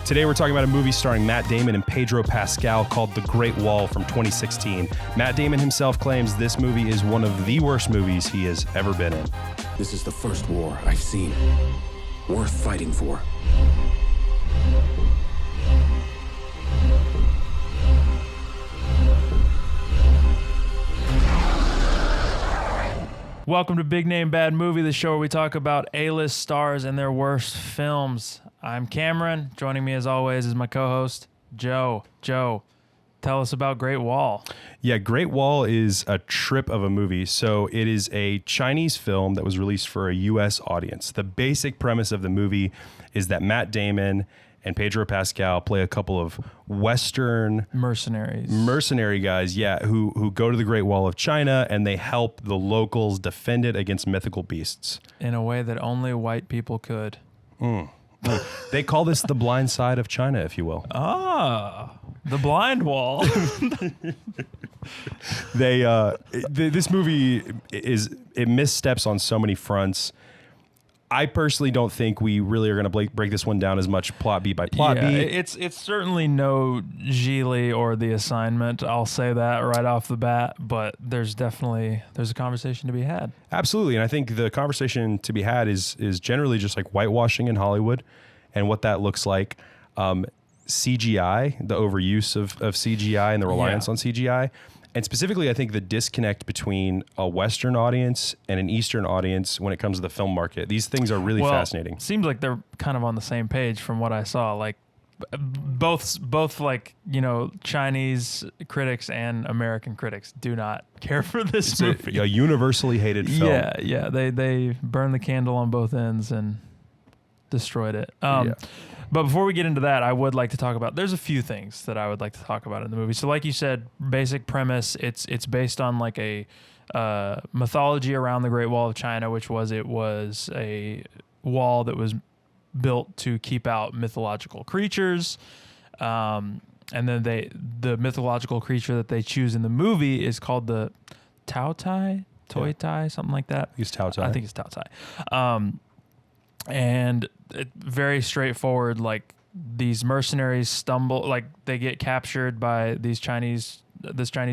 Today we're talking about a movie starring Matt Damon and Pedro Pascal called The Great Wall from 2016. Matt Damon himself claims this movie is one of the worst movies he has ever been in. This is the first war I've seen worth fighting for. Welcome to Big Name Bad Movie, the show where we talk about A-list stars and their worst films. I'm Cameron. Joining me as always is my co-host, Joe. Joe, tell us about Great Wall. Yeah, Great Wall is a trip of a movie. So it is a Chinese film that was released for a U.S. audience. The basic premise of the movie is that Matt Damon and Pedro Pascal play a couple of Western mercenary guys, who go to the Great Wall of China and they help the locals defend it against mythical beasts. In a way that only white people could. They call this the blind side of China, if you will. Ah, the blind wall. This movie it missteps on so many fronts. I personally don't think we really are going to break this one down as much plot beat by plot beat. It's certainly no Geely or The Assignment. I'll say that right off the bat, but there's a conversation to be had. Absolutely, and I think the conversation to be had is generally just like whitewashing in Hollywood and what that looks like. CGI, the overuse of CGI and the reliance on CGI. And specifically, I think the disconnect between a Western audience and an Eastern audience when it comes to the film market. These things are really fascinating. Seems like they're kind of on the same page from what I saw. Like both like, you know, Chinese critics and American critics do not care for this movie. A universally hated film. Yeah. They burned the candle on both ends and destroyed it. But before we get into that, I would like to talk about, there's a few things that I would like to talk about in the movie. So like you said, basic premise, it's based on like a mythology around the Great Wall of China, which was a wall that was built to keep out mythological creatures. And then the mythological creature that they choose in the movie is called the Tao Tai, something like that. He's Tao Tai. I think it's Tao Tai. And very straightforward, like these mercenaries they get captured by this Chinese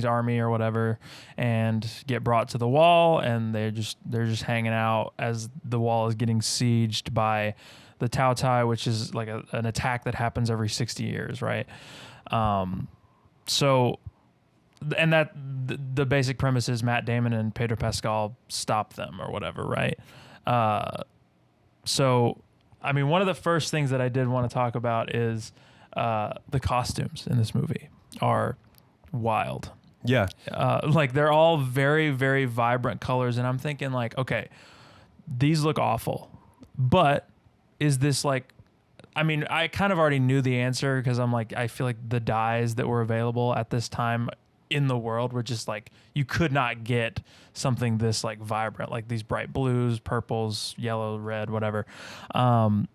army or whatever and get brought to the wall, and they're just hanging out as the wall is getting sieged by the Tao Tai, which is like an attack that happens every 60 years, right? So that the basic premise is Matt Damon and Pedro Pascal stop them or whatever, right? So, I mean, one of the first things that I did want to talk about is the costumes in this movie are wild. Yeah. Like they're all very, very vibrant colors. And I'm thinking like, okay, these look awful, but is this like, I mean, I kind of already knew the answer because I'm like, I feel like the dyes that were available at this time in the world were just like, you could not get something this like vibrant, like these bright blues, purples, yellow, red, whatever. They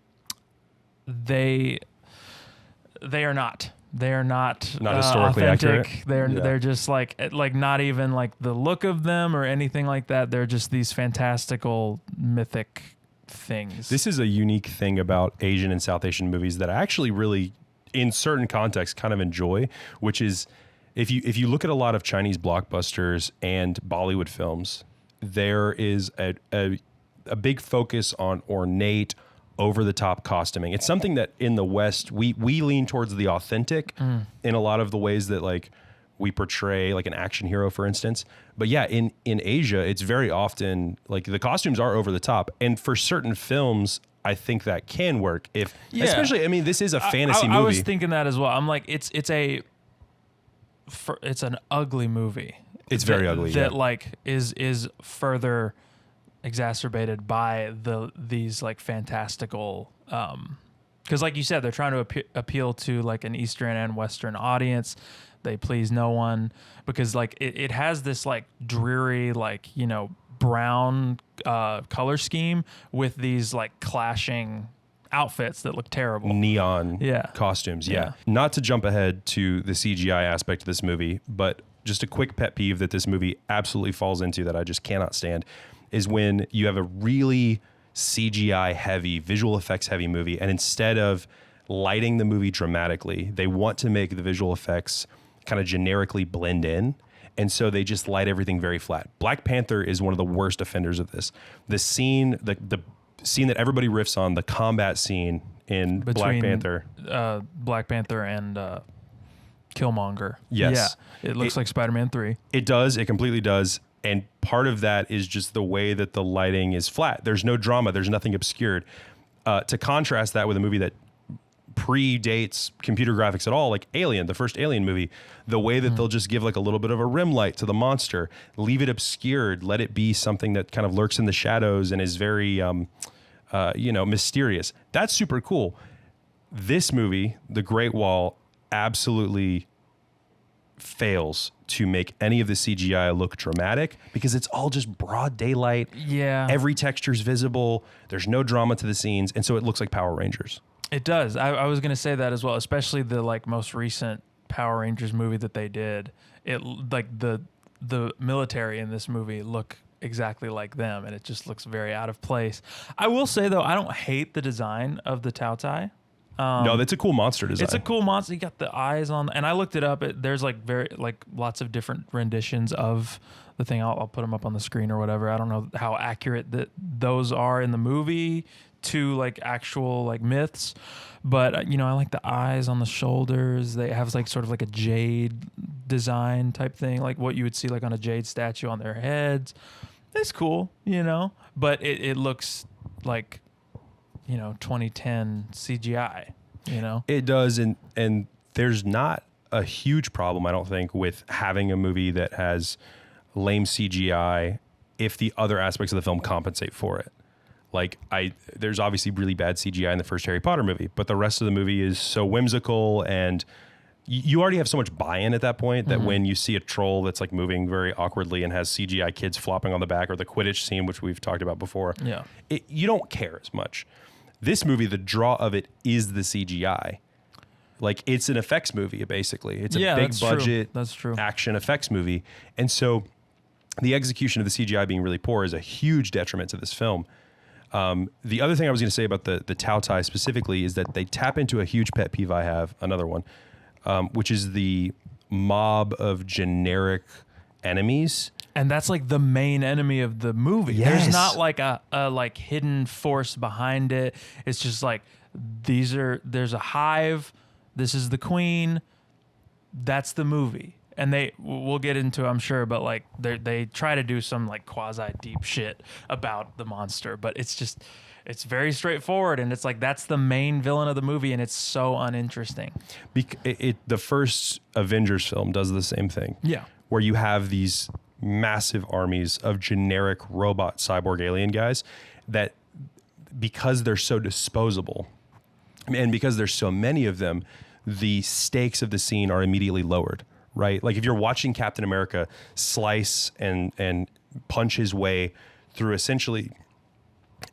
are not historically authentic. accurate. They're just like not even like the look of them or anything like that. They're just these fantastical mythic things. This is a unique thing about Asian and South Asian movies that I actually really, in certain contexts, kind of enjoy, which is if you look at a lot of Chinese blockbusters and Bollywood films, there is a big focus on ornate, over-the-top costuming. It's something that in the West, we lean towards the authentic in a lot of the ways that like we portray like an action hero, for instance. But yeah, in Asia, it's very often like the costumes are over the top. And for certain films, I think that can work. Especially, I mean, this is a fantasy movie. I was thinking that as well. I'm like, it's an ugly movie. It's very ugly. That like is further exacerbated by these like fantastical, because like you said, they're trying to appeal to like an Eastern and Western audience. They please no one because like it has this like dreary, like, you know, brown color scheme with these like clashing outfits that look terrible. Neon costumes. Yeah. Not to jump ahead to the CGI aspect of this movie, but just a quick pet peeve that this movie absolutely falls into that I just cannot stand is when you have a really CGI heavy, visual effects heavy movie, and instead of lighting the movie dramatically. They want to make the visual effects kind of generically blend in. And so they just light everything very flat. Black Panther is one of the worst offenders of this. The scene, the scene that everybody riffs on, the combat scene in Black Panther. Black Panther and Killmonger. Yes. Yeah, it looks like Spider-Man 3. It does. It completely does. And part of that is just the way that the lighting is flat. There's no drama. There's nothing obscured. To contrast that with a movie that predates computer graphics at all, like Alien, the first Alien movie, the way that they'll just give like a little bit of a rim light to the monster, leave it obscured, let it be something that kind of lurks in the shadows and is very, mysterious. That's super cool. This movie, The Great Wall, absolutely fails to make any of the CGI look dramatic because it's all just broad daylight. Yeah. Every texture's visible. There's no drama to the scenes. And so it looks like Power Rangers. It does. I was going to say that as well, especially the like most recent Power Rangers movie that they did. It like the military in this movie look exactly like them, and it just looks very out of place. I will say though, I don't hate the design of the Tao Tai. No, that's a cool monster design. It's a cool monster. You got the eyes on, and I looked it up. There's like lots of different renditions of the thing. I'll put them up on the screen or whatever. I don't know how accurate that those are in the movie to like actual like myths, but I like the eyes on the shoulders. They have like sort of like a jade design type thing, like what you would see like on a jade statue on their heads. It's cool, but it looks like 2010 CGI. It does, and there's not a huge problem, I don't think, with having a movie that has lame CGI if the other aspects of the film compensate for it. Like there's obviously really bad CGI in the first Harry Potter movie, but the rest of the movie is so whimsical, and you already have so much buy-in at that point that when you see a troll that's like moving very awkwardly and has CGI kids flopping on the back, or the Quidditch scene, which we've talked about before, you don't care as much. This movie, the draw of it is the CGI. Like it's an effects movie, basically. It's a big budget action effects movie. And so the execution of the CGI being really poor is a huge detriment to this film. The other thing I was going to say about the Tao Tai specifically is that they tap into a huge pet peeve I have, another one, which is the mob of generic enemies. And that's like the main enemy of the movie. Yes. There's not like a like hidden force behind it. It's just like there's a hive. This is the queen. That's the movie. And we'll get into it, I'm sure, but like they try to do some like quasi deep shit about the monster, but it's very straightforward, and it's like that's the main villain of the movie, and it's so uninteresting. The first Avengers film does the same thing. Yeah. Where you have these massive armies of generic robot cyborg alien guys that, because they're so disposable and because there's so many of them, the stakes of the scene are immediately lowered, right? Like if you're watching Captain America slice and punch his way through essentially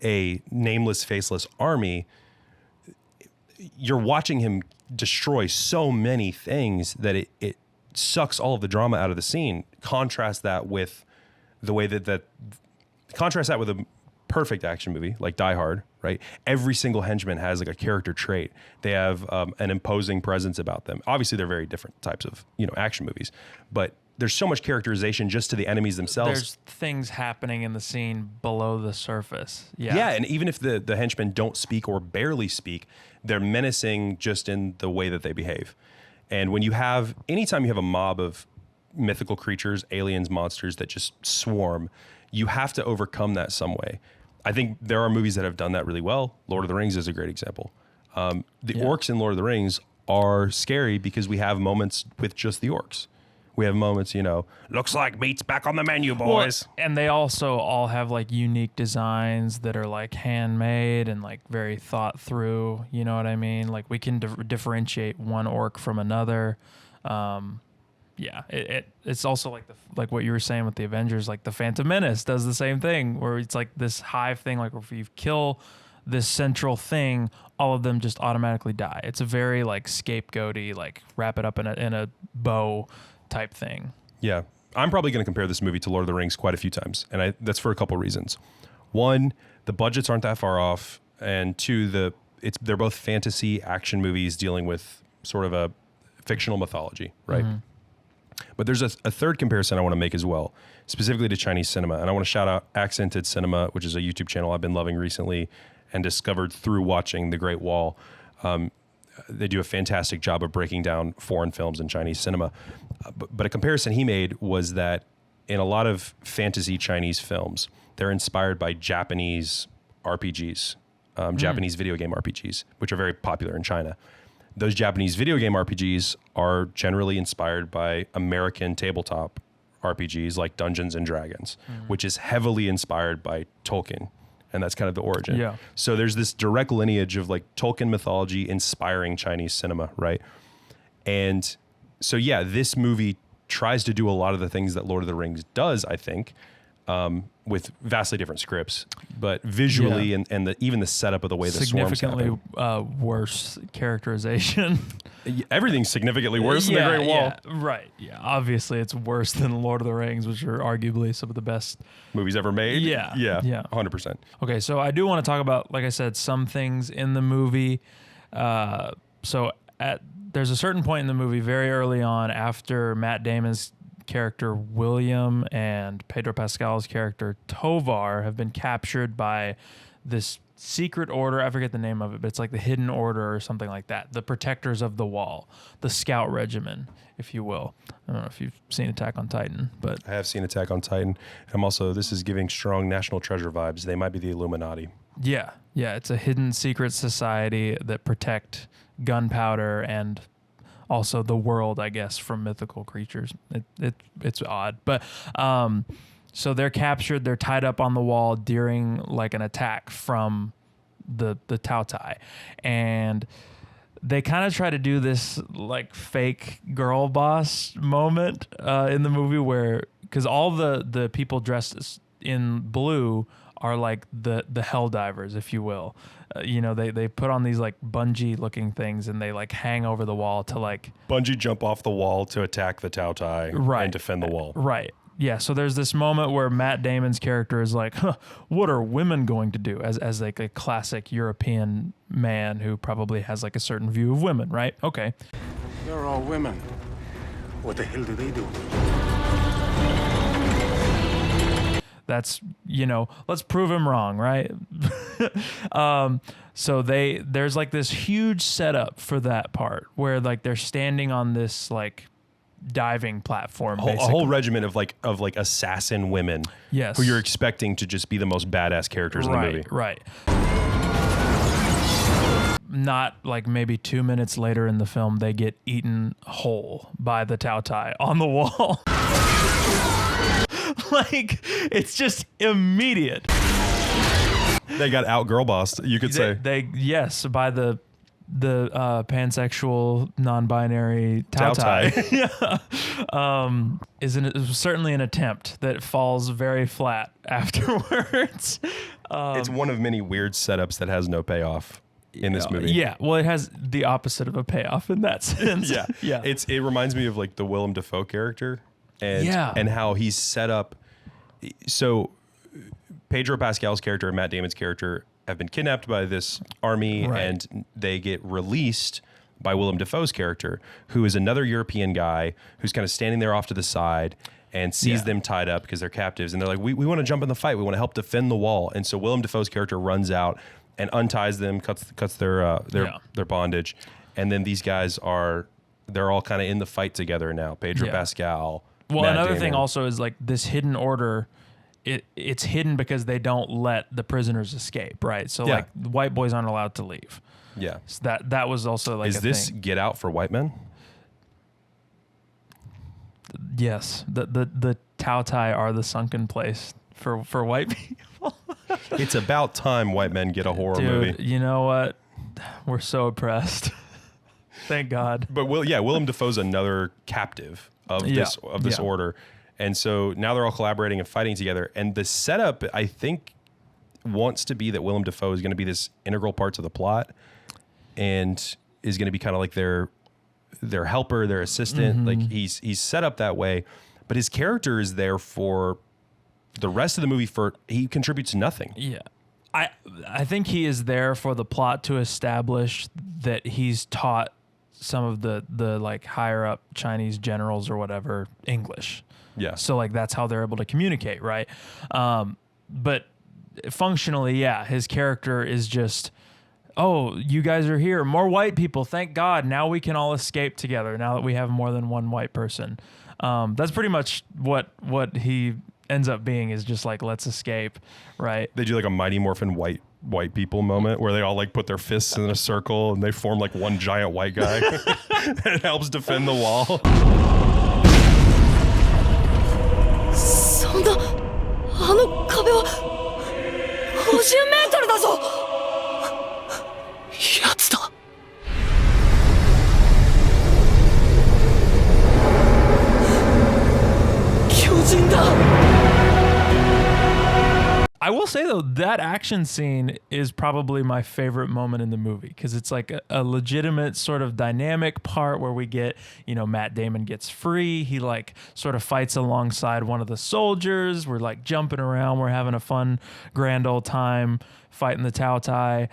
a nameless, faceless army, you're watching him destroy so many things that it sucks all of the drama out of the scene. Contrast that with the way that a perfect action movie like Die Hard, right? Every single henchman has like a character trait. They have an imposing presence about them. Obviously, they're very different types of action movies, but there's so much characterization just to the enemies themselves. There's things happening in the scene below the surface. Yeah. Yeah, and even if the henchmen don't speak or barely speak, they're menacing just in the way that they behave. And anytime you have a mob of mythical creatures, aliens, monsters that just swarm, you have to overcome that some way. I think there are movies that have done that really well. Lord of the Rings is a great example. Orcs in Lord of the Rings are scary because we have moments with just the orcs. We have moments, looks like meat's back on the menu, boys. Well, and they also all have like unique designs that are like handmade and like very thought through. You know what I mean? Like we can differentiate one orc from another. It's also like what you were saying with the Avengers, like the Phantom Menace does the same thing where it's like this hive thing. Like if you kill this central thing, all of them just automatically die. It's a very like scapegoaty, like wrap it up in a bow type thing. Yeah. I'm probably going to compare this movie to Lord of the Rings quite a few times. And that's for a couple reasons. One, the budgets aren't that far off. And two, they're both fantasy action movies dealing with sort of a fictional mythology, right? But there's a third comparison I want to make as well, specifically to Chinese cinema. And I want to shout out Accented Cinema, which is a YouTube channel I've been loving recently and discovered through watching The Great Wall. They do a fantastic job of breaking down foreign films in Chinese cinema. But a comparison he made was that in a lot of fantasy Chinese films, they're inspired by Japanese RPGs, Japanese video game RPGs, which are very popular in China. Those Japanese video game RPGs are generally inspired by American tabletop RPGs like Dungeons and Dragons, which is heavily inspired by Tolkien. And that's kind of the origin. Yeah. So there's this direct lineage of like Tolkien mythology inspiring Chinese cinema, right? And so, yeah, this movie tries to do a lot of the things that Lord of the Rings does, I think, with vastly different scripts, but visually and even the setup of the way the swarms happen. Significantly worse characterization. Everything's significantly worse than The Great Wall. Yeah, right. Yeah. Obviously, it's worse than Lord of the Rings, which are arguably some of the best Movies ever made? Yeah. Yeah. Yeah. 100%. Okay, so I do want to talk about, like I said, some things in the movie. There's a certain point in the movie very early on after Matt Damon's character William and Pedro Pascal's character Tovar have been captured by this secret order. I forget the name of it, but it's like the Hidden Order or something like that. The Protectors of the Wall, the Scout Regiment, if you will. I don't know if you've seen Attack on Titan, but I have seen Attack on Titan. This is giving strong National Treasure vibes. They might be the Illuminati. yeah, it's a hidden secret society that protect gunpowder and also the world, I guess, from mythical creatures. It's odd, but so they're captured. They're tied up on the wall during like an attack from the Tao-Tai, and they kind of try to do this like fake girl boss moment in the movie where, because all the people dressed in blue are like the hell divers, if you will. They put on these like bungee looking things and they like hang over the wall to like Bungee jump off the wall to attack the Tao-Tai and defend the wall. Right. Yeah. So there's this moment where Matt Damon's character is like, what are women going to do? As like a classic European man who probably has like a certain view of women, right? Okay. They're all women. What the hell do they do? That's, let's prove him wrong, right? So there's like this huge setup for that part where like they're standing on this like diving platform, a whole regiment of like assassin women, yes, who you're expecting to just be the most badass characters in the movie. Right. Not like maybe 2 minutes later in the film, they get eaten whole by the Tao-Tai on the wall. Like, it's just immediate. They got out girlbossed, you could say. Yes, by the pansexual, non-binary Tao-Tai. Yeah. It was certainly an attempt that falls very flat afterwards. It's one of many weird setups that has no payoff in this movie. Yeah, well, it has the opposite of a payoff in that sense. Yeah. It reminds me of like the Willem Dafoe character and how he's set up. So Pedro Pascal's character and Matt Damon's character have been kidnapped by this army, and they get released by Willem Dafoe's character, who is another European guy who's kind of standing there off to the side and sees them tied up because they're captives. And they're like, we want to jump in the fight. We want to help defend the wall. And so Willem Dafoe's character runs out and unties them, cuts their bondage. And then these guys they're all kind of in the fight together now. Pedro Pascal. Well, Matt another Damon. thing also is like this hidden order. It's hidden because they don't let the prisoners escape, right? So like the white boys aren't allowed to leave. Yeah. So that was also like is this thing. Get Out for white men? Yes. The Tao-Tai are the sunken place for white people. It's about time white men get a horror movie. You know what? We're so oppressed. Thank God. But Willem Dafoe's another captive of this order. And so now they're all collaborating and fighting together. And the setup, I think, wants to be that Willem Dafoe is going to be this integral part to the plot and is going to be kind of like their helper, their assistant. Mm-hmm. Like he's set up that way. But his character is there for the rest of the movie. He contributes nothing. Yeah. I think he is there for the plot to establish that he's taught some of the like higher up Chinese generals or whatever English. Yeah. So like that's how they're able to communicate, right? But functionally, yeah, his character is just, oh, you guys are here, more white people, thank God. Now we can all escape together. Now that we have more than one white person, that's pretty much what he ends up being, is just like, let's escape, right? They do like a Mighty Morphin white people moment where they all like put their fists in a circle and they form like one giant white guy. It helps defend the wall. そんなあの壁は50メートルだぞ。やつだ。巨人だ。 I will say though, that action scene is probably my favorite moment in the movie, because it's like a legitimate sort of dynamic part where we get, you know, Matt Damon gets free. He like sort of fights alongside one of the soldiers. We're like jumping around. We're having a fun, grand old time fighting the Tao Tai.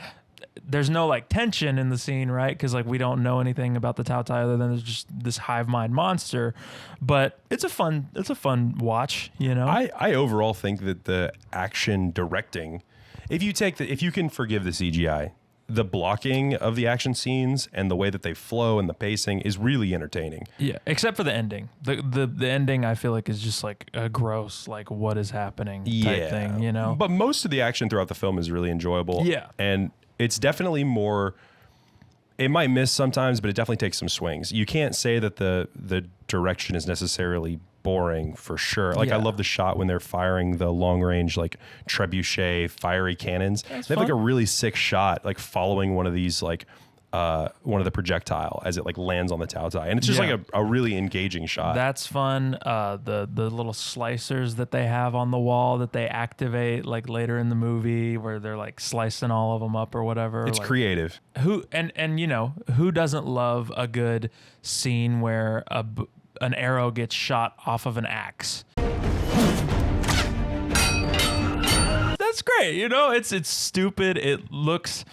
There's no like tension in the scene, right? Because like we don't know anything about the Tao Tai other than there's just this hive mind monster. But it's a fun watch, you know. I overall think that the action directing, if you can forgive the CGI, the blocking of the action scenes and the way that they flow and the pacing is really entertaining. Yeah, except for the ending. The ending I feel like is just like a gross, like what is happening type thing, you know. But most of the action throughout the film is really enjoyable. Yeah. And it's definitely more, it might miss sometimes, but it definitely takes some swings. You can't say that the direction is necessarily boring for sure. Like I love the shot when they're firing the long range like trebuchet fiery cannons. They have like a really sick shot like following one of these like one of the projectile as it like lands on the Tao Tai, and it's just like a really engaging shot. That's fun. The little slicers that they have on the wall that they activate like later in the movie where they're like slicing all of them up or whatever. It's like, creative. Who and you know, who doesn't love a good scene where an arrow gets shot off of an axe? That's great. You know, it's stupid. It looks,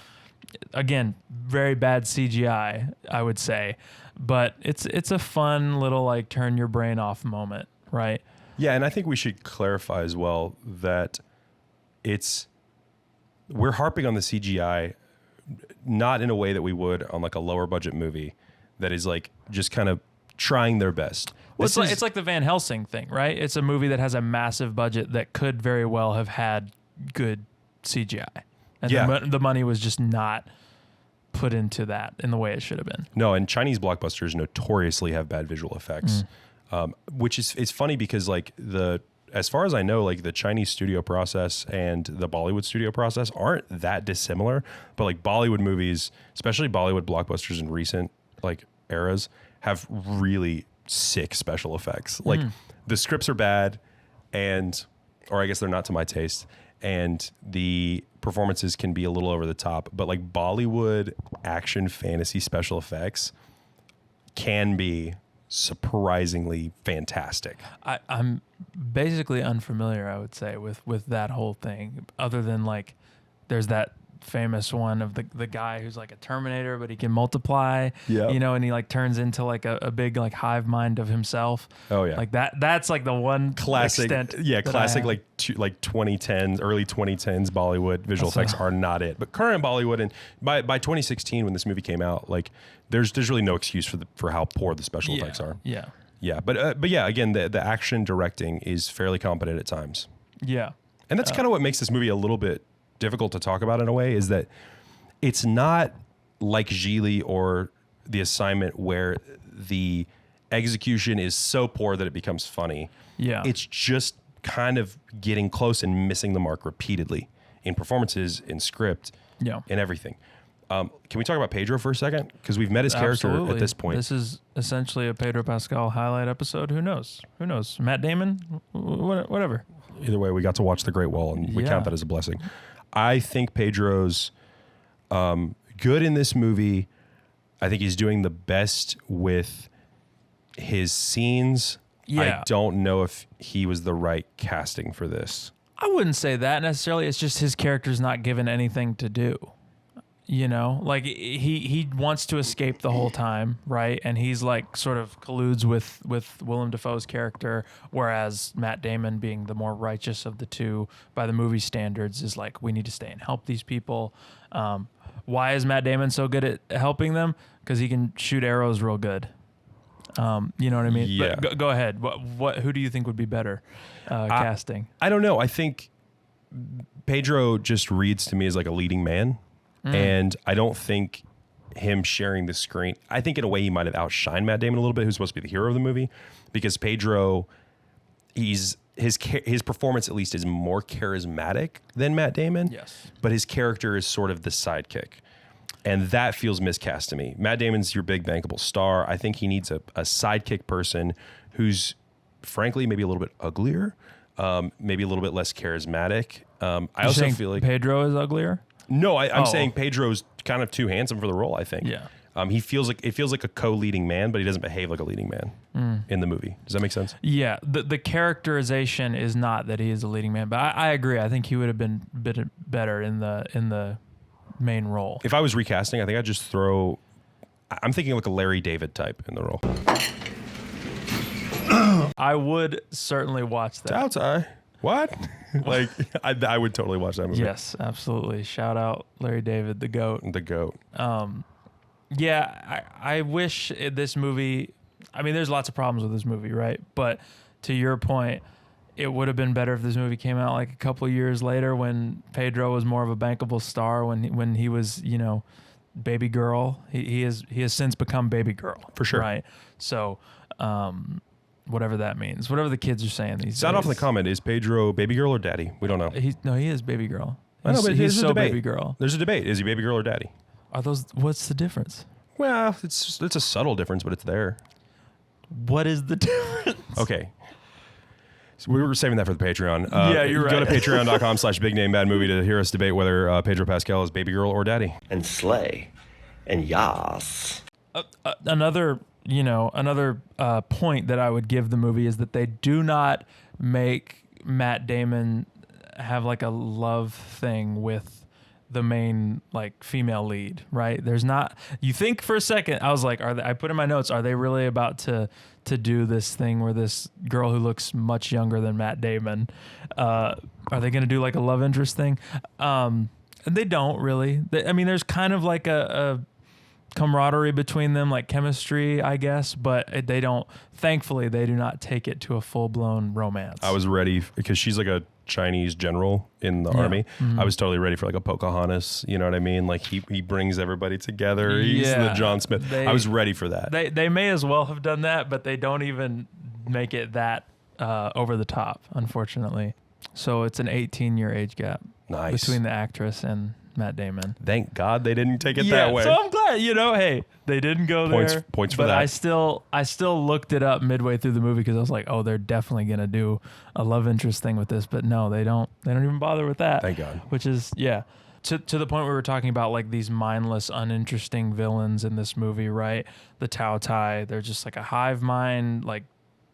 again, very bad CGI, I would say, but it's a fun little like turn your brain off moment, right? Yeah, and I think we should clarify as well that we're harping on the CGI not in a way that we would on like a lower budget movie that is like just kind of trying their best. Well, it's like the Van Helsing thing, right? It's a movie that has a massive budget that could very well have had good CGI. And the money was just not put into that in the way it should have been. No, and Chinese blockbusters notoriously have bad visual effects, which is it's funny because like as far as I know, like the Chinese studio process and the Bollywood studio process aren't that dissimilar. But like Bollywood movies, especially Bollywood blockbusters in recent like eras, have really sick special effects. Like the scripts are bad, or I guess they're not to my taste, and the performances can be a little over the top, but like Bollywood action fantasy special effects can be surprisingly fantastic. I'm basically unfamiliar, I would say, with that whole thing, other than like there's that famous one of the guy who's like a Terminator, but he can multiply, you know, and he like turns into like a big like hive mind of himself. Oh yeah, like that's like the one classic classic like 2010s, early 2010s Bollywood visual effects are not it. But current Bollywood, and by 2016 when this movie came out, like there's really no excuse for how poor the special effects are. But yeah, again, the action directing is fairly competent at times. And that's kind of what makes this movie a little bit difficult to talk about in a way, is that it's not like Geely or The Assignment where the execution is so poor that it becomes funny. It's just kind of getting close and missing the mark repeatedly in performances, in script, in everything. Can we talk about Pedro for a second? Because we've met his character at this point. This is essentially a Pedro Pascal highlight episode. Who knows? Matt Damon? Whatever. Either way, we got to watch The Great Wall, and we count that as a blessing. I think Pedro's good in this movie. I think he's doing the best with his scenes. I don't know if he was the right casting for this. I wouldn't say that necessarily. It's just his character's not given anything to do. You know, like he wants to escape the whole time, right? And he's like sort of colludes with Willem Dafoe's character, whereas Matt Damon, being the more righteous of the two by the movie standards, is like, we need to stay and help these people. Why is Matt Damon so good at helping them? Because he can shoot arrows real good. You know what I mean? Yeah. But go ahead. Who do you think would be better casting? I don't know. I think Pedro just reads to me as like a leading man. And I don't think him sharing the screen, I think in a way he might have outshined Matt Damon a little bit, who's supposed to be the hero of the movie, because Pedro, his performance at least is more charismatic than Matt Damon. Yes. But his character is sort of the sidekick. And that feels miscast to me. Matt Damon's your big bankable star. I think he needs a sidekick person who's frankly maybe a little bit uglier, maybe a little bit less charismatic. I also feel like Pedro is uglier. No, I'm saying Pedro's kind of too handsome for the role, I think. Yeah. It feels like a co-leading man, but he doesn't behave like a leading man in the movie. Does that make sense? Yeah. The characterization is not that he is a leading man, but I agree. I think he would have been better in the main role. If I was recasting, I think I'd just I'm thinking like a Larry David type in the role. I would certainly watch that. Outside. What? Like, I would totally watch that movie. Yes, absolutely. Shout out Larry David, the GOAT. The GOAT. Yeah, I wish this movie, I mean, there's lots of problems with this movie, right? But to your point, it would have been better if this movie came out like a couple years later when Pedro was more of a bankable star, when he was, you know, baby girl. He has since become baby girl. For sure. Right? So, whatever that means, whatever the kids are saying these days. Sound off in the comment. Is Pedro baby girl or daddy? We don't know. He is baby girl. I know, but he's there's a so debate. baby girl. There's a debate. Is he baby girl or daddy? What's the difference? Well, it's a subtle difference, but it's there. What is the difference? Okay. So we were saving that for the Patreon. Yeah, you're right. Go to patreon.com/bignamebadmovie to hear us debate whether Pedro Pascal is baby girl or daddy. And slay. And yas. Another point that I would give the movie is that they do not make Matt Damon have like a love thing with the main like female lead, right? There's not. You think for a second, I was like, I put in my notes, are they really about to do this thing where this girl who looks much younger than Matt Damon, are they going to do like a love interest thing? And they don't really. I mean, there's kind of like a camaraderie between them, like chemistry, I guess, but they don't. Thankfully, they do not take it to a full-blown romance. I was ready because she's like a Chinese general in the army. I was totally ready for like a Pocahontas. You know what I mean? Like he brings everybody together. He's the John Smith. I was ready for that. They may as well have done that, but they don't even make it that over the top, unfortunately. So it's an 18-year age gap between the actress and Matt Damon. Thank God they didn't take it that way. So I'm glad, hey, they didn't go there. Points for but that. I still looked it up midway through the movie because I was like, oh, they're definitely gonna do a love interest thing with this, but no, they don't. They don't even bother with that. Thank God. Which is to the point where we were talking about like these mindless, uninteresting villains in this movie, right? The Tao Tai, they're just like a hive mind, like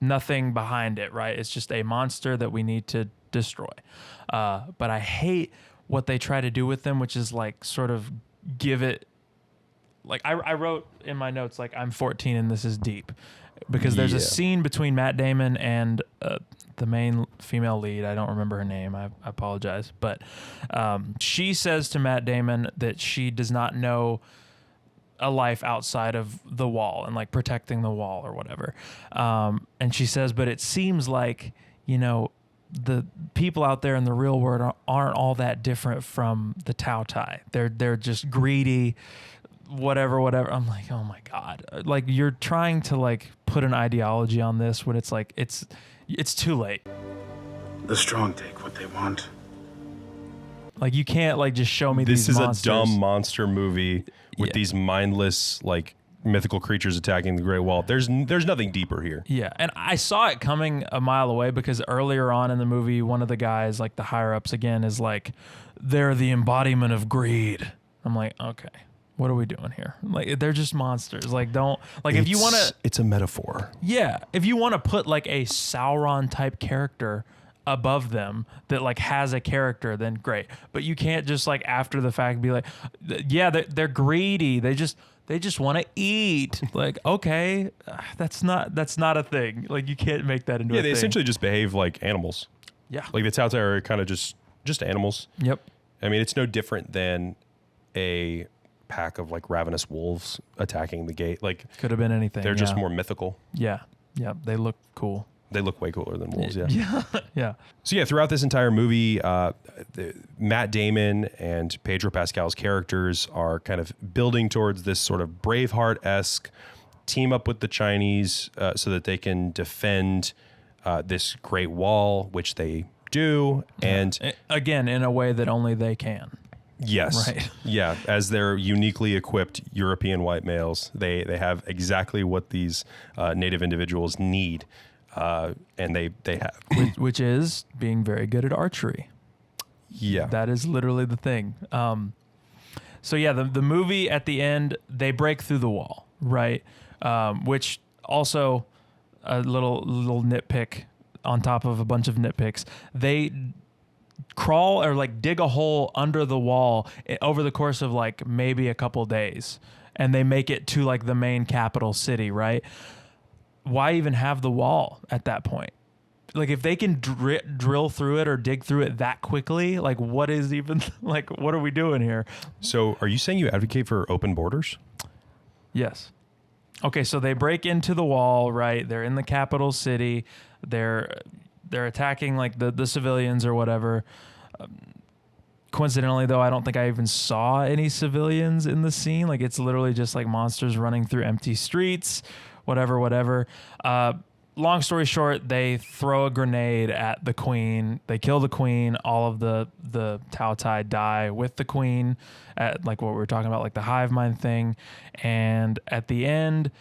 nothing behind it, right? It's just a monster that we need to destroy. But I hate what they try to do with them, which is like sort of give it, like I wrote in my notes, like I'm 14 and this is deep, because there's a scene between Matt Damon and the main female lead. I don't remember her name. I apologize. But she says to Matt Damon that she does not know a life outside of the wall and like protecting the wall or whatever. And she says, but it seems like, the people out there in the real world aren't all that different from the Tao Tai. They're just greedy, whatever. I'm like, oh my God. Like you're trying to like put an ideology on this when it's like, it's too late. The strong take what they want. Like you can't like just show me this these monsters. This is a dumb monster movie with these mindless like mythical creatures attacking the Great Wall. There's nothing deeper here. Yeah, and I saw it coming a mile away because earlier on in the movie, one of the guys, like the higher ups again, is like, they're the embodiment of greed. I'm like, okay, what are we doing here? Like they're just monsters. Like don't like if you want to. It's a metaphor. Yeah, if you want to put like a Sauron type character above them that like has a character, then great. But you can't just like after the fact be like, yeah, they're greedy. They just want to eat. Like, okay, that's not a thing. Like you can't make that into a they thing. essentially just behave like animals. Yeah. Like the Tao Tao are kind of just animals. Yep. I mean, it's no different than a pack of like ravenous wolves attacking the gate. Like Could have been anything. they're just more mythical. Yeah. Yeah. They look cool. They look way cooler than wolves. Yeah. Yeah. So yeah, throughout this entire movie, Matt Damon and Pedro Pascal's characters are kind of building towards this sort of Braveheart-esque team up with the Chinese so that they can defend this Great Wall, which they do. And Again, in a way that only they can. yes, Right. yeah, as they're uniquely equipped European white males, they have exactly what these native individuals need. And they have. Which is being very good at archery. Yeah. That is literally the thing. So yeah, the movie at the end, they break through the wall, right? Which also a little nitpick on top of a bunch of nitpicks. They crawl or like dig a hole under the wall over the course of like maybe a couple days, and they make it to like the main capital city, right? Why even have the wall at that point? Like if they can drill through it or dig through it that quickly, like what is even like what are we doing here? So are you saying you advocate for open borders? Yes. Okay, so they break into the wall, right? They're in the capital city. They're attacking like the civilians or whatever. Coincidentally, though, I don't think I even saw any civilians in the scene. Like it's literally just like monsters running through empty streets. Whatever. Long story short, they throw a grenade at the queen. They kill the queen. All of the Tao Tai die with the queen at like what we were talking about, like the hive mind thing. And at the end,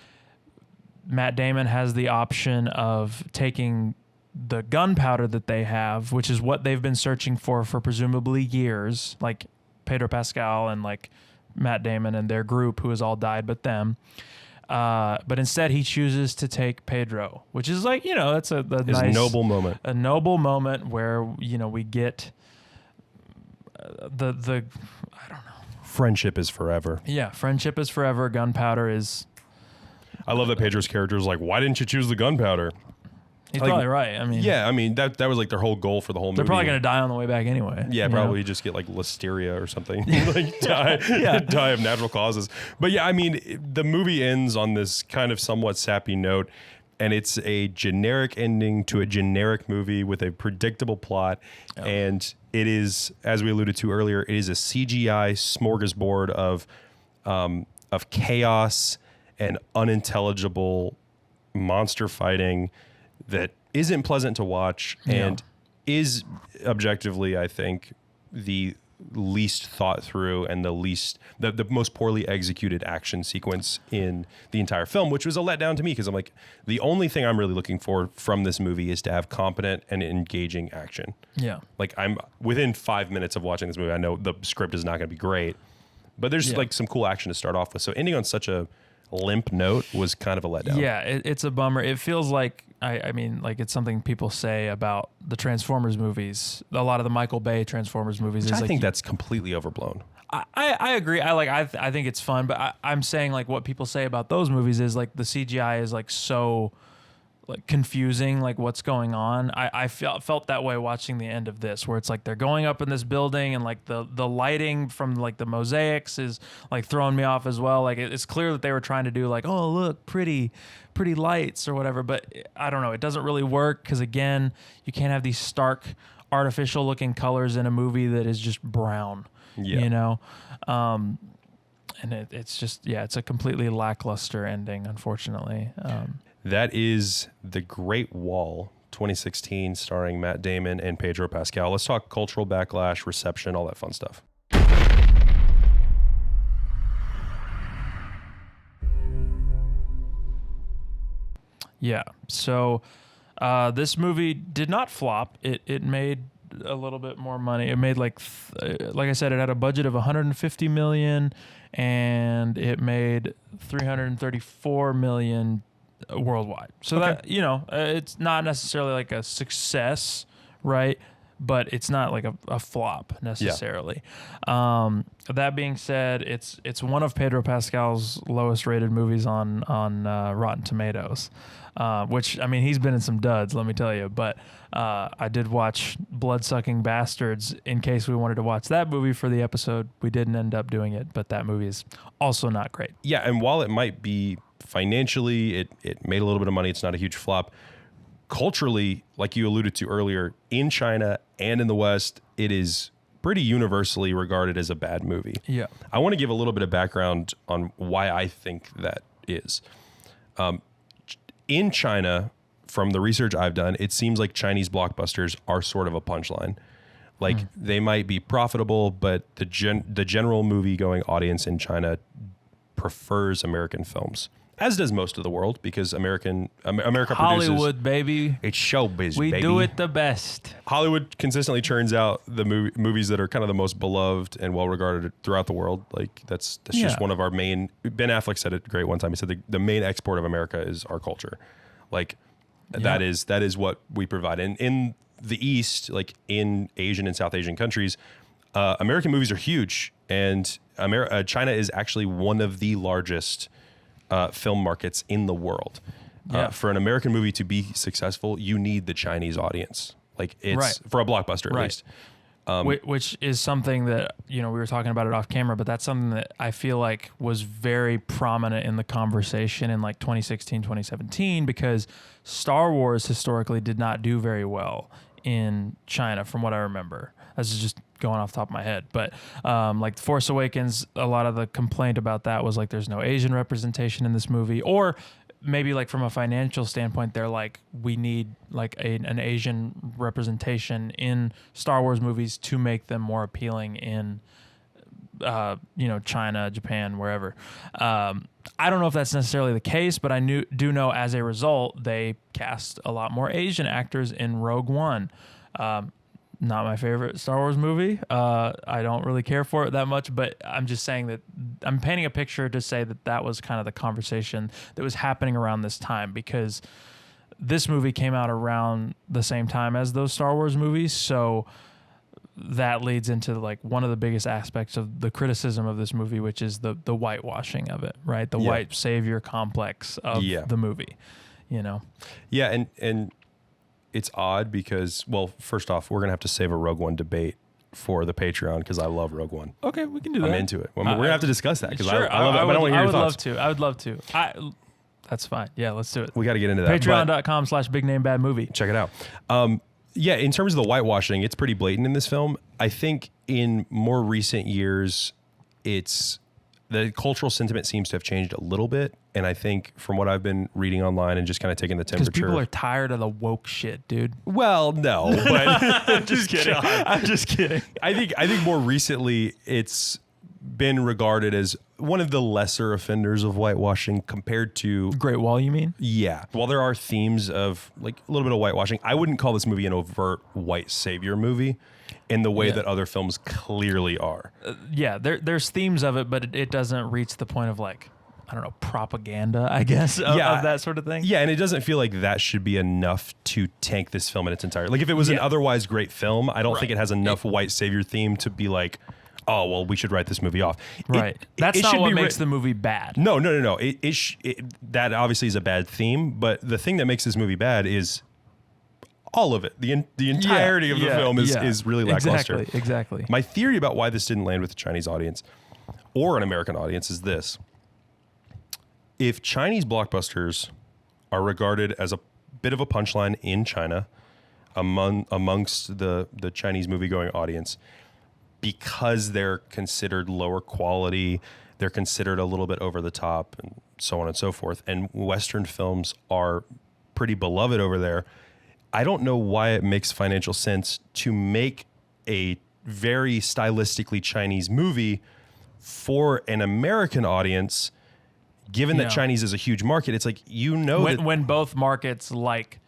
Matt Damon has the option of taking the gunpowder that they have, which is what they've been searching for presumably years, like Pedro Pascal and like Matt Damon and their group who has all died but them. But instead he chooses to take Pedro, which is like, you know, that's a nice noble moment. A noble moment where, you know, we get the I don't know. Friendship is forever. Yeah, friendship is forever. Gunpowder is. I love that Pedro's character is like, why didn't you choose the gunpowder? He's Like, probably right. I mean, Yeah, I mean that was like their whole goal for the whole movie. they're probably gonna die on the way back anyway. Yeah, you know? probably just get like listeria or something, like die of natural causes. But yeah, I mean, the movie ends on this kind of somewhat sappy note, and it's a generic ending to a generic movie with a predictable plot, and it is, as we alluded to earlier, it is a CGI smorgasbord of chaos and unintelligible monster fighting that isn't pleasant to watch and is objectively, I think, the least thought through and the most poorly executed action sequence in the entire film, which was a letdown to me because I'm like, the only thing I'm really looking for from this movie is to have competent and engaging action. Yeah. Like I'm within 5 minutes of watching this movie, I know the script is not going to be great, but there's like some cool action to start off with. So ending on such a limp note was kind of a letdown. Yeah, it's a bummer. It feels like, I mean, like it's something people say about the Transformers movies. A lot of the Michael Bay Transformers movies. Which is I like, think that's completely overblown. I agree. I think it's fun, but I'm saying like what people say about those movies is like the CGI is like so like confusing, like what's going on. I felt that way watching the end of this, where it's like they're going up in this building and like the lighting from like the mosaics is like throwing me off as well. Like it's clear that they were trying to do like, oh look, pretty lights or whatever, but I don't know, it doesn't really work because again, you can't have these stark artificial looking colors in a movie that is just brown. Yeah. You know, and it's just it's a completely lackluster ending, unfortunately. That is The Great Wall, 2016, starring Matt Damon and Pedro Pascal. Let's talk cultural backlash, reception, all that fun stuff. Yeah. So this movie did not flop. It made a little bit more money. It made like I said, it had a budget of 150 million, and it made 334 million worldwide. So that, you know, it's not necessarily like a success, right? But it's not like a flop necessarily. That being said, it's one of Pedro Pascal's lowest rated movies on Rotten Tomatoes, which, I mean, he's been in some duds, let me tell you. But I did watch Bloodsucking Bastards in case we wanted to watch that movie for the episode. We didn't end up doing it, but that movie is also not great. Yeah, and while it might be financially, it made a little bit of money, it's not a huge flop. Culturally, like you alluded to earlier, in China and in the West, it is pretty universally regarded as a bad movie. Yeah. I want to give a little bit of background on why I think that is. In China, from the research I've done, it seems like Chinese blockbusters are sort of a punchline. Like they might be profitable, but the general movie-going audience in China prefers American films. As does most of the world, because America Hollywood, produces, baby. It's showbiz, We baby. do it the best. Hollywood consistently churns out the movies that are kind of the most beloved and well regarded throughout the world. Like that's just one of our main. Ben Affleck said it great one time. He said the main export of America is our culture. Like that is what we provide. And in the East, like in Asian and South Asian countries, American movies are huge, and China is actually one of the largest film markets in the world. For an American movie to be successful, you need the Chinese audience. Like it's for a blockbuster at least. Which is something that, we were talking about it off camera, but that's something that I feel like was very prominent in the conversation in like 2016, 2017, because Star Wars historically did not do very well in China, from what I remember. This is just going off the top of my head. But like The Force Awakens, a lot of the complaint about that was like there's no Asian representation in this movie. Or maybe like from a financial standpoint, they're like, we need like an Asian representation in Star Wars movies to make them more appealing in China, Japan, wherever. I don't know if that's necessarily the case, but I do know as a result, they cast a lot more Asian actors in Rogue One. Not my favorite Star Wars movie. I don't really care for it that much, but I'm just saying that I'm painting a picture to say that was kind of the conversation that was happening around this time, because this movie came out around the same time as those Star Wars movies. So that leads into like one of the biggest aspects of the criticism of this movie, which is the whitewashing of it, right? The white savior complex of the movie, Yeah. And it's odd because, well, first off, we're going to have to save a Rogue One debate for the Patreon because I love Rogue One. Okay, we can do that. I'm into it. We're going to have to discuss that because sure, I love it, but I want to hear your thoughts. I would love to. That's fine. Yeah, let's do it. We got to get into that. Patreon.com/bignamebadmovie. Check it out. In terms of the whitewashing, it's pretty blatant in this film. I think in more recent years, the cultural sentiment seems to have changed a little bit. And I think from what I've been reading online and just kind of taking the temperature. Because people are tired of the woke shit, dude. Well, no, but I'm just kidding. I'm just kidding. I think more recently it's been regarded as one of the lesser offenders of whitewashing compared to Great Wall, you mean? Yeah. While there are themes of like a little bit of whitewashing, I wouldn't call this movie an overt white savior movie in the way that other films clearly are. There's themes of it, but it doesn't reach the point of like, I don't know, propaganda, I guess, of that sort of thing. Yeah, and it doesn't feel like that should be enough to tank this film in its entirety. Like if it was an otherwise great film, I don't think it has enough white savior theme to be like, oh, well, we should write this movie off. Right. That's not what makes the movie bad. No. That obviously is a bad theme, but the thing that makes this movie bad is all of it. The entirety of the film is really lackluster. Exactly. My theory about why this didn't land with the Chinese audience or an American audience is this. If Chinese blockbusters are regarded as a bit of a punchline in China amongst the Chinese movie-going audience, because they're considered lower quality, they're considered a little bit over the top, and so on and so forth, and Western films are pretty beloved over there, I don't know why it makes financial sense to make a very stylistically Chinese movie for an American audience, given that Chinese is a huge market. It's like, when both markets like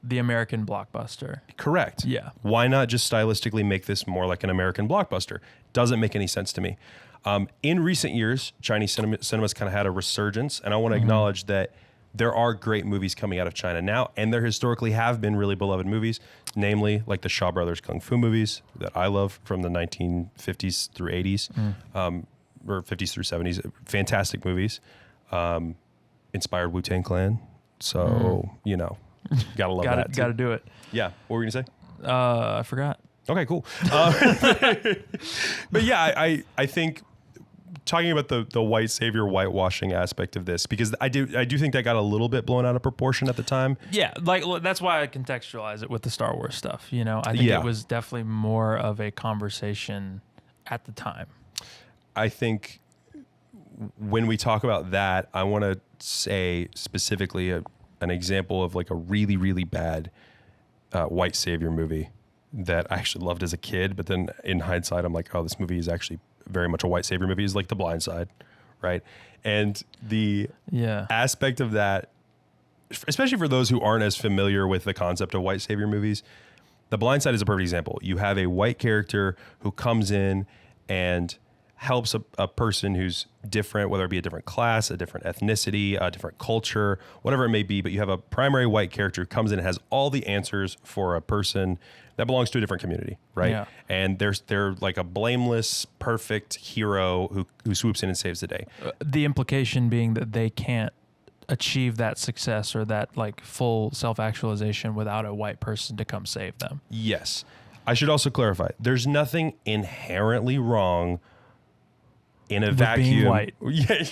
the American blockbuster. Correct. Yeah. Why not just stylistically make this more like an American blockbuster? Doesn't make any sense to me. In recent years, Chinese cinemas kind of had a resurgence, and I want to acknowledge that there are great movies coming out of China now, and there historically have been really beloved movies, namely like the Shaw Brothers Kung Fu movies that I love from the 1950s through 80s, or 50s through 70s. Fantastic movies. Inspired Wu-Tang Clan. So, gotta love that. Gotta do it. Yeah. What were you going to say? I forgot. Okay, cool. But yeah, I think talking about the white savior whitewashing aspect of this, because I do think that got a little bit blown out of proportion at the time. Yeah, like that's why I contextualize it with the Star Wars stuff. I think it was definitely more of a conversation at the time. I think when we talk about that, I want to say specifically an example of like a really, really bad white savior movie that I actually loved as a kid, but then in hindsight, I'm like, oh, this movie is actually very much a white savior movie, is like The Blind Side, right? And the aspect of that, especially for those who aren't as familiar with the concept of white savior movies, The Blind Side is a perfect example. You have a white character who comes in and helps a person who's different, whether it be a different class, a different ethnicity, a different culture, whatever it may be. But you have a primary white character who comes in and has all the answers for a person that belongs to a different community, right? Yeah. And they're like a blameless, perfect hero who swoops in and saves the day. The implication being that they can't achieve that success or that like full self-actualization without a white person to come save them. Yes. I should also clarify, there's nothing inherently wrong in a vacuum. Being white. Yeah.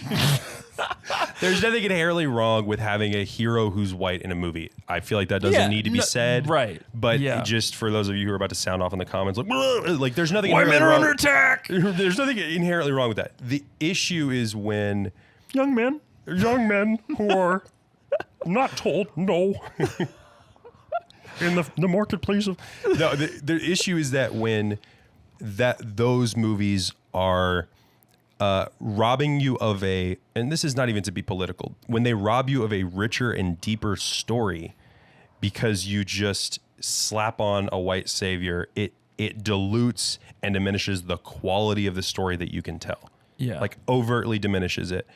There's nothing inherently wrong with having a hero who's white in a movie. I feel like that doesn't need to be said. Right. But just for those of you who are about to sound off in the comments, like there's nothing White men inherently are wrong. under attack. There's nothing inherently wrong with that. The issue is when Young men who are not told no in the marketplace of the issue is that when those movies are robbing you of and this is not even to be political, when they rob you of a richer and deeper story because you just slap on a white savior, it dilutes and diminishes the quality of the story that you can tell. Yeah. Like overtly diminishes it.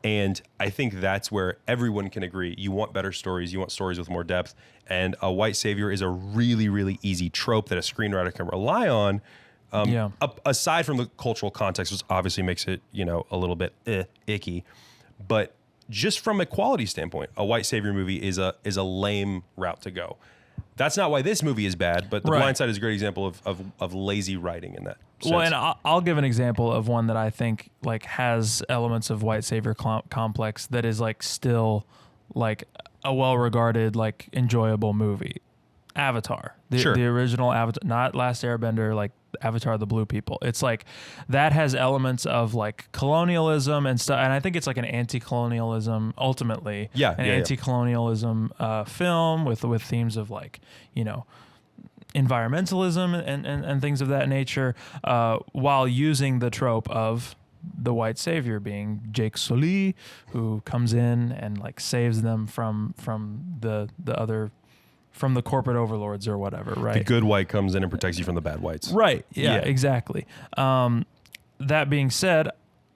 And I think that's where everyone can agree. You want better stories. You want stories with more depth. And a white savior is a really, really easy trope that a screenwriter can rely on. Aside from the cultural context, which obviously makes it, a little bit icky, but just from a quality standpoint, a white savior movie is a lame route to go. That's not why this movie is bad, but The Blind Side is a great example of lazy writing in that sense. Well, and I'll give an example of one that I think like has elements of white savior complex that is like still like a well-regarded, like enjoyable movie. Avatar, the original Avatar, not Last Airbender, like Avatar, the Blue People. It's like that has elements of like colonialism and stuff, and I think it's like an anti-colonialism ultimately. Anti-colonialism film with themes of like environmentalism and things of that nature, while using the trope of the white savior being Jake Sully, who comes in and like saves them from the other. From the corporate overlords or whatever, right? The good white comes in and protects you from the bad whites. Right. Yeah. Exactly. That being said,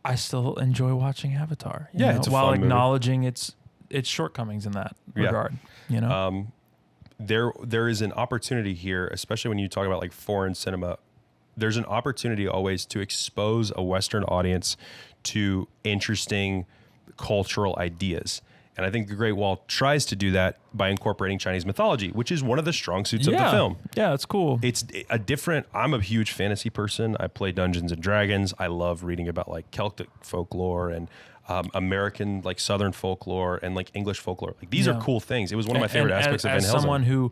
I still enjoy watching Avatar. It's a while fun movie. acknowledging its shortcomings in that regard. There is an opportunity here, especially when you talk about like foreign cinema. There's an opportunity always to expose a Western audience to interesting cultural ideas. And I think The Great Wall tries to do that by incorporating Chinese mythology, which is one of the strong suits of the film. Yeah, it's cool. It's a different, I'm a huge fantasy person. I play Dungeons and Dragons. I love reading about like Celtic folklore and American like Southern folklore and like English folklore. Like these are cool things. It was one of my favorite aspects of Van Helsing. As someone who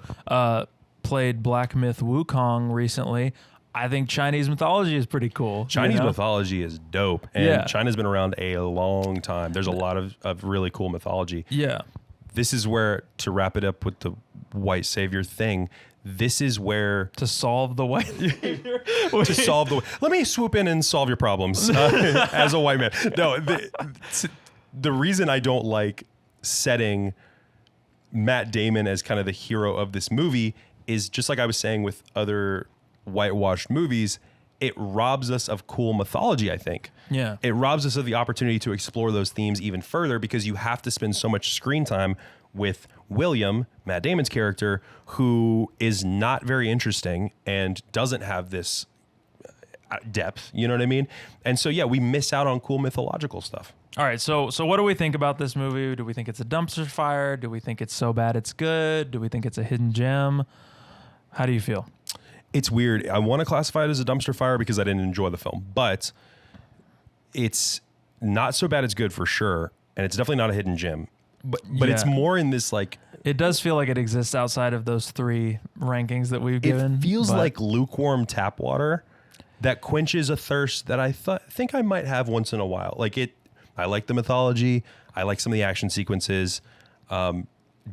played Black Myth Wukong recently, I think Chinese mythology is pretty cool. Chinese mythology is dope. And China's been around a long time. There's a lot of really cool mythology. Yeah. This is where, to wrap it up with the white savior thing, this is where... To solve the white savior? Let me swoop in and solve your problems as a white man. No, the reason I don't like setting Matt Damon as kind of the hero of this movie is just like I was saying with other whitewashed movies, it robs us of cool mythology, I think. Yeah. It robs us of the opportunity to explore those themes even further because you have to spend so much screen time with William, Matt Damon's character, who is not very interesting and doesn't have this depth, you know what I mean? And so, yeah, we miss out on cool mythological stuff. All right, so what do we think about this movie? Do we think it's a dumpster fire? Do we think it's so bad it's good? Do we think it's a hidden gem? How do you feel? It's weird. I want to classify it as a dumpster fire because I didn't enjoy the film, but it's not so bad it's good for sure, and it's definitely not a hidden gem. But it's more in this like... It does feel like it exists outside of those 3 rankings that we've given. It feels like lukewarm tap water that quenches a thirst that I think I might have once in a while. I like the mythology. I like some of the action sequences.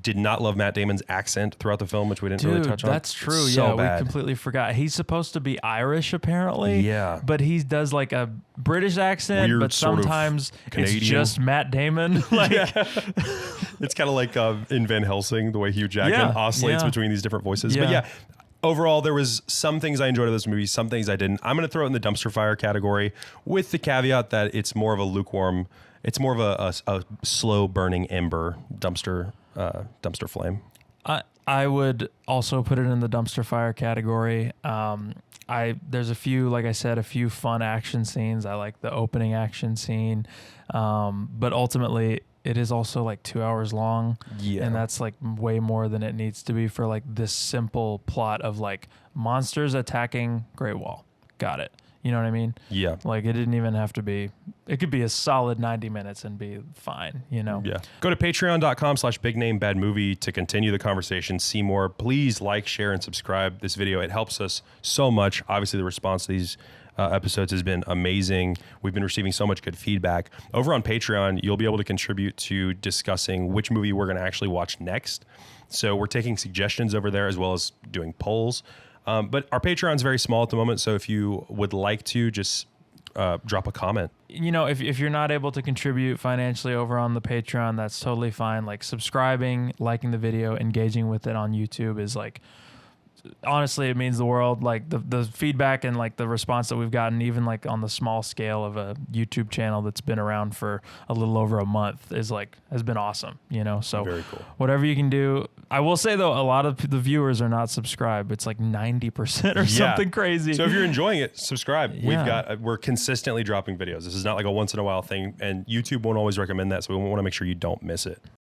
Did not love Matt Damon's accent throughout the film, which we didn't really touch on. That's true. So yeah, bad. We completely forgot. He's supposed to be Irish, apparently. Yeah. But he does like a British accent, Weird but sort of sometimes it's Canadian. just Matt Damon. Like, It's kind of like in Van Helsing, the way Hugh Jackman oscillates between these different voices. But yeah, overall, there was some things I enjoyed of this movie, some things I didn't. I'm going to throw it in the dumpster fire category with the caveat that it's more of a lukewarm, it's more of a slow burning ember dumpster flame. I would also put it in the dumpster fire category. There's a few, like I said, a few fun action scenes. I like the opening action scene, but ultimately it is also like 2 hours long. Yeah, and that's like way more than it needs to be for like this simple plot of like monsters attacking Great Wall. Got it. You know what I mean? Yeah. Like it didn't even have to be, it could be a solid 90 minutes and be fine, you know? Yeah. Go to patreon.com/bignamebadmovie to continue the conversation, see more. Please like, share, and subscribe this video. It helps us so much. Obviously, the response to these episodes has been amazing. We've been receiving so much good feedback. Over on Patreon, you'll be able to contribute to discussing which movie we're going to actually watch next. So we're taking suggestions over there as well as doing polls. But our Patreon's very small at the moment, so if you would like to, just drop a comment. You know, if you're not able to contribute financially over on the Patreon, that's totally fine. Like subscribing, liking the video, engaging with it on YouTube is like, honestly, it means the world. Like the feedback and like the response that we've gotten, even like on the small scale of a YouTube channel that's been around for a little over a month, has been awesome, you know? So very cool. Whatever you can do. I will say though, a lot of the viewers are not subscribed. It's like 90% or something crazy. So if you're enjoying it, subscribe. Yeah. We're consistently dropping videos. This is not like a once in a while thing, and YouTube won't always recommend that. So we want to make sure you don't miss it.